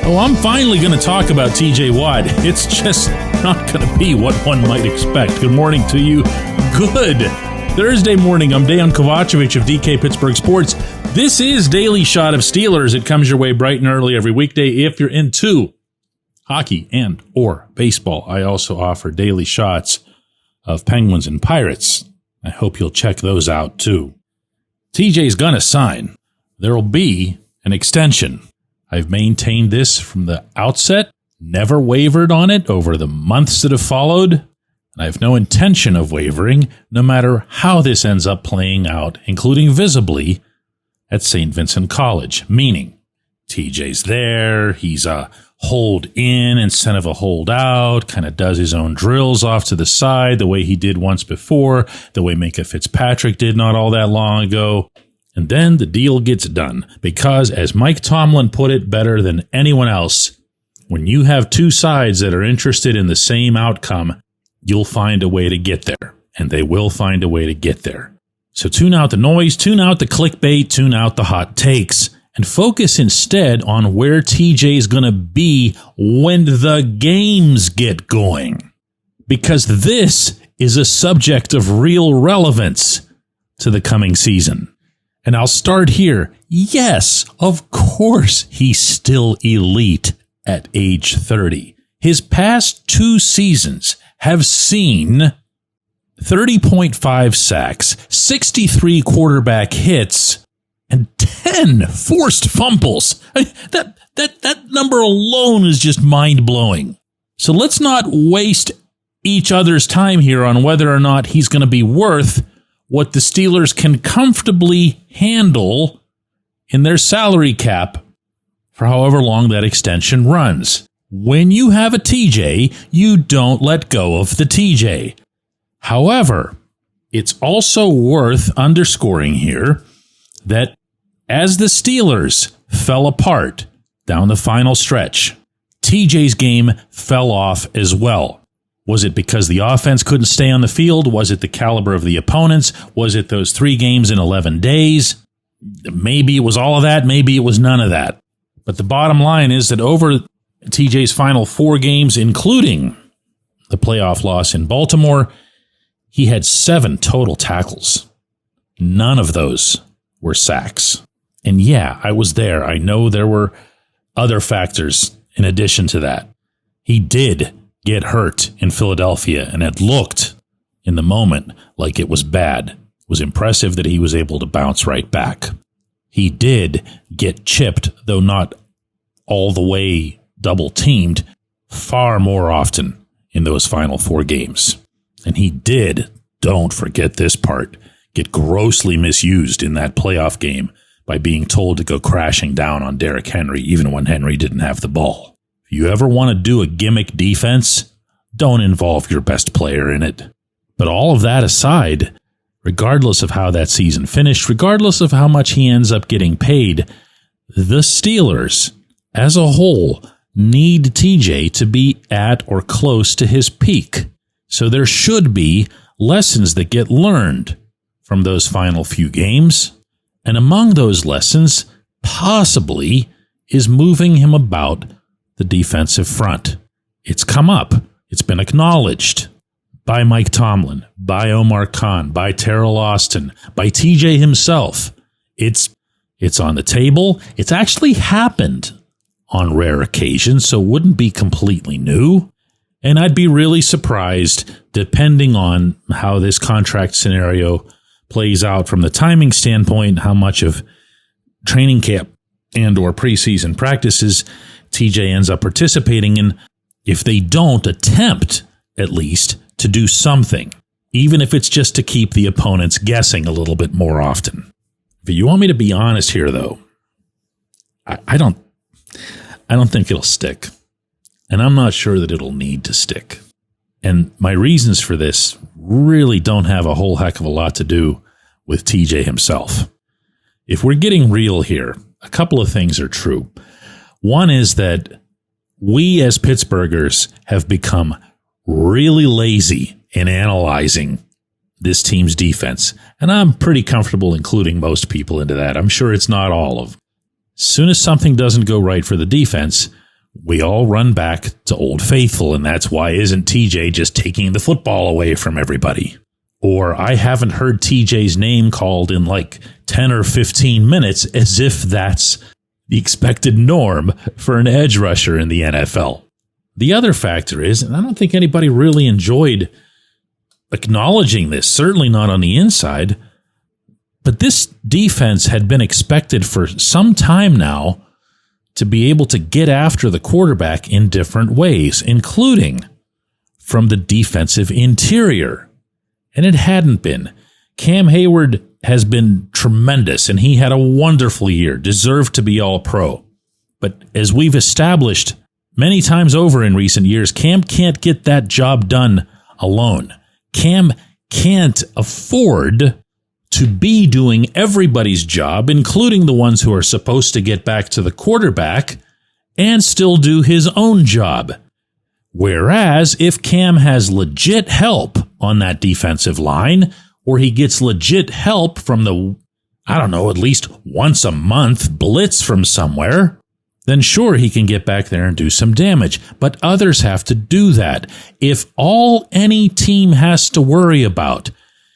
Oh, I'm finally going to talk about TJ Watt. It's just not going to be what one might expect. Good morning to you. Good Thursday morning. I'm Dejan Kovacevic of DK Pittsburgh Sports. This is Daily Shot of Steelers. It comes your way bright and early every weekday if you're into hockey and or baseball. I also offer daily shots of Penguins and Pirates. I hope you'll check those out too. TJ's going to sign. There'll be an extension. I've maintained this from the outset, never wavered on it over the months that have followed, and I have no intention of wavering, no matter how this ends up playing out, including visibly at St. Vincent College, meaning TJ's there, he's a hold in instead of a hold out, kind of does his own drills off to the side the way he did once before, the way Minka Fitzpatrick did not all that long ago. And then the deal gets done because, as Mike Tomlin put it better than anyone else, when you have two sides that are interested in the same outcome, you'll find a way to get there, and they will find a way to get there. So tune out the noise, tune out the clickbait, tune out the hot takes, and focus instead on where TJ's going to be when the games get going. Because this is a subject of real relevance to the coming season. And I'll start here. Yes, of course, he's still elite at age 30. His past two seasons have seen 30.5 sacks, 63 quarterback hits, and 10 forced fumbles. That number alone is just mind-blowing. So let's not waste each other's time here on whether or not he's going to be worth what the Steelers can comfortably handle in their salary cap for however long that extension runs. When you have a TJ, you don't let go of the TJ. However, it's also worth underscoring here that as the Steelers fell apart down the final stretch, TJ's game fell off as well. Was it because the offense couldn't stay on the field? Was it the caliber of the opponents? Was it those 3 games in 11 days? Maybe it was all of that. Maybe it was none of that. But the bottom line is that over TJ's final 4 games, including the playoff loss in Baltimore, he had 7 total tackles. None of those were sacks. And yeah, I was there. I know there were other factors in addition to that. He did get hurt in Philadelphia, and it looked in the moment like it was bad. It was impressive that he was able to bounce right back. He did get chipped, though not all the way double-teamed, far more often in those final 4 games. And he did, don't forget this part, get grossly misused in that playoff game by being told to go crashing down on Derrick Henry, even when Henry didn't have the ball. If you ever want to do a gimmick defense, don't involve your best player in it. But all of that aside, regardless of how that season finished, regardless of how much he ends up getting paid, the Steelers, as a whole, need TJ to be at or close to his peak. So there should be lessons that get learned from those final few games. And among those lessons, possibly, is moving him about the defensive front. It's come up. It's been acknowledged by Mike Tomlin, by Omar Khan, by Terrell Austin, by TJ himself. It's on the table. It's actually happened on rare occasions, so it wouldn't be completely new. And I'd be really surprised, depending on how this contract scenario plays out from the timing standpoint, how much of training camp and or preseason practices TJ ends up participating in, if they don't attempt, at least, to do something, even if it's just to keep the opponents guessing a little bit more often. If you want me to be honest here, though, I don't think it'll stick. And I'm not sure that it'll need to stick. And my reasons for this really don't have a whole heck of a lot to do with TJ himself. If we're getting real here, a couple of things are true. One is that we as Pittsburghers have become really lazy in analyzing this team's defense. And I'm pretty comfortable including most people into that. I'm sure it's not all of them. As soon as something doesn't go right for the defense, we all run back to Old Faithful, and that's why isn't TJ just taking the football away from everybody? Or I haven't heard TJ's name called in like 10 or 15 minutes, as if that's the expected norm for an edge rusher in the NFL. The other factor is, and I don't think anybody really enjoyed acknowledging this, certainly not on the inside, but this defense had been expected for some time now to be able to get after the quarterback in different ways, including from the defensive interior. And it hadn't been. Cam Hayward has been tremendous, and he had a wonderful year, deserved to be All-Pro. But as we've established many times over in recent years, Cam can't get that job done alone. Cam can't afford to be doing everybody's job, including the ones who are supposed to get back to the quarterback, and still do his own job. Whereas if Cam has legit help on that defensive line, or he gets legit help from the, at least once a month blitz from somewhere, then sure, he can get back there and do some damage. But others have to do that. If all any team has to worry about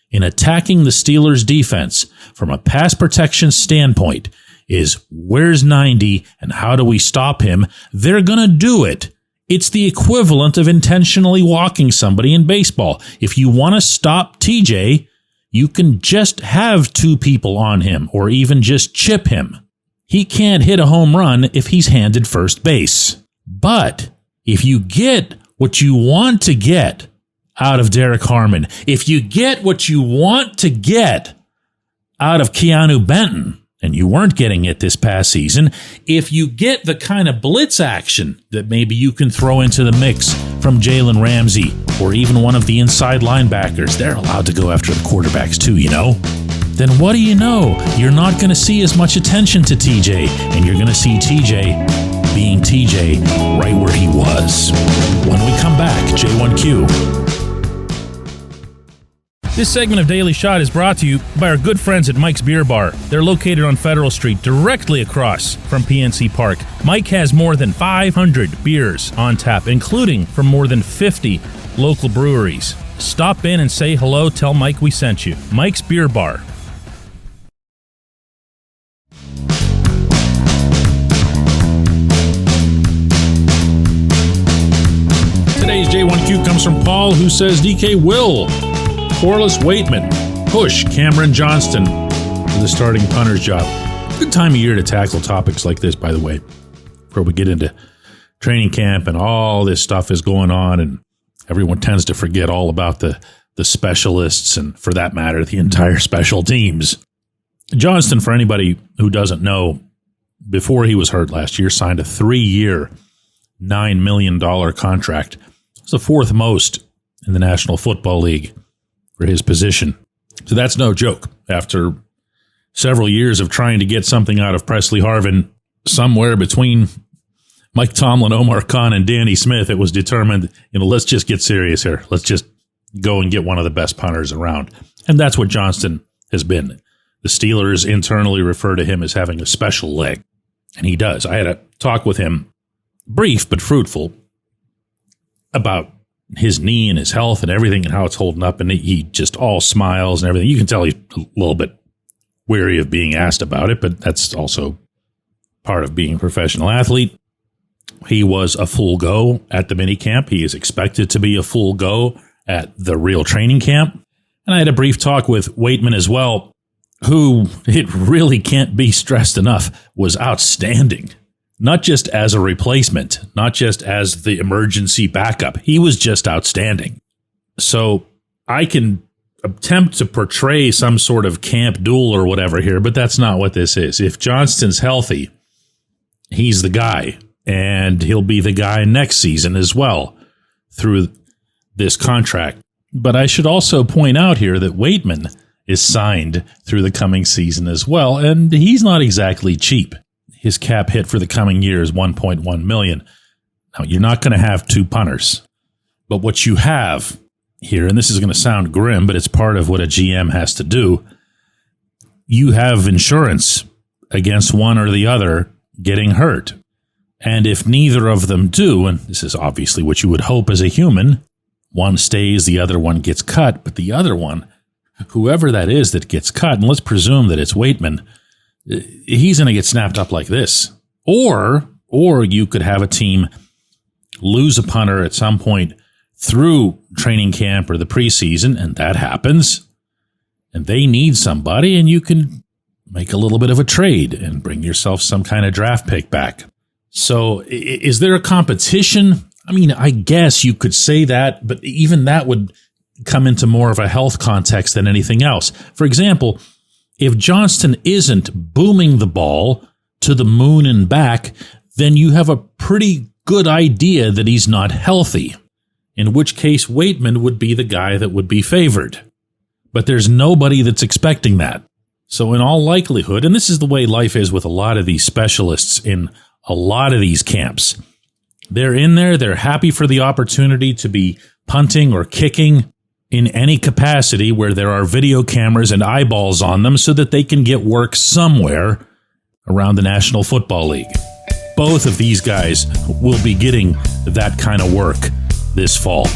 in attacking the Steelers' defense from a pass protection standpoint is where's 90 and how do we stop him, they're going to do it. It's the equivalent of intentionally walking somebody in baseball. If you want to stop TJ, you can just have two people on him or even just chip him. He can't hit a home run if he's handed first base. But if you get what you want to get out of Derek Harmon, if you get what you want to get out of Keanu Benton, and you weren't getting it this past season, if you get the kind of blitz action that maybe you can throw into the mix from Jalen Ramsey or even one of the inside linebackers, they're allowed to go after the quarterbacks too, then what do you know? You're not going to see as much attention to TJ, and you're going to see TJ being TJ right where he was. When we come back, J1Q. This segment of Daily Shot is brought to you by our good friends at Mike's Beer Bar. They're located on Federal Street, directly across from PNC Park. Mike has more than 500 beers on tap, including from more than 50 local breweries. Stop in and say hello. Tell Mike we sent you. Mike's Beer Bar. Today's J1Q comes from Paul, who says DK will Corliss Waitman push Cameron Johnston for the starting punter's job. Good time of year to tackle topics like this, by the way, before we get into training camp and all this stuff is going on, and everyone tends to forget all about the specialists and, for that matter, the entire special teams. Johnston, for anybody who doesn't know, before he was hurt last year, signed a 3-year, $9 million contract. It's the fourth most in the National Football League for his position. So that's no joke. After several years of trying to get something out of Presley Harvin, somewhere between Mike Tomlin, Omar Khan, and Danny Smith, it was determined, let's just get serious here. Let's just go and get one of the best punters around. And that's what Johnston has been. The Steelers internally refer to him as having a special leg. And he does. I had a talk with him, brief but fruitful, about his knee and his health and everything and how it's holding up. And he just all smiles and everything. You can tell he's a little bit wary of being asked about it, but that's also part of being a professional athlete. He was a full go at the minicamp. He is expected to be a full go at the real training camp. And I had a brief talk with Waitman as well, who, it really can't be stressed enough, was outstanding. Not just as a replacement, not just as the emergency backup. He was just outstanding. So I can attempt to portray some sort of camp duel or whatever here, but that's not what this is. If Johnston's healthy, he's the guy, and he'll be the guy next season as well through this contract. But I should also point out here that Waitman is signed through the coming season as well, and he's not exactly cheap. His cap hit for the coming year is $1.1 million. Now, you're not going to have two punters, but what you have here, and this is going to sound grim, but it's part of what a GM has to do, you have insurance against one or the other getting hurt. And if neither of them do, and this is obviously what you would hope as a human, one stays, the other one gets cut, but the other one, whoever that is that gets cut, and let's presume that it's Waitman, he's going to get snapped up like this. Or you could have a team lose a punter at some point through training camp or the preseason, and that happens, and they need somebody, and you can make a little bit of a trade and bring yourself some kind of draft pick back. So is there a competition? I mean, I guess you could say that, but even that would come into more of a health context than anything else. For example, if Johnston isn't booming the ball to the moon and back, then you have a pretty good idea that he's not healthy, in which case Waitman would be the guy that would be favored. But there's nobody that's expecting that. So in all likelihood, and this is the way life is with a lot of these specialists in a lot of these camps, they're in there, they're happy for the opportunity to be punting or kicking in any capacity where there are video cameras and eyeballs on them so that they can get work somewhere around the National Football League. Both of these guys will be getting that kind of work this fall.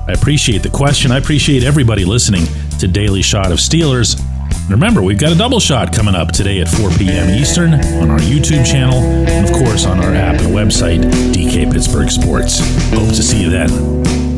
I appreciate the question. I appreciate everybody listening to Daily Shot of Steelers. Remember, we've got a double shot coming up today at 4 p.m. Eastern on our YouTube channel and, of course, on our app and website, DK Pittsburgh Sports. Hope to see you then.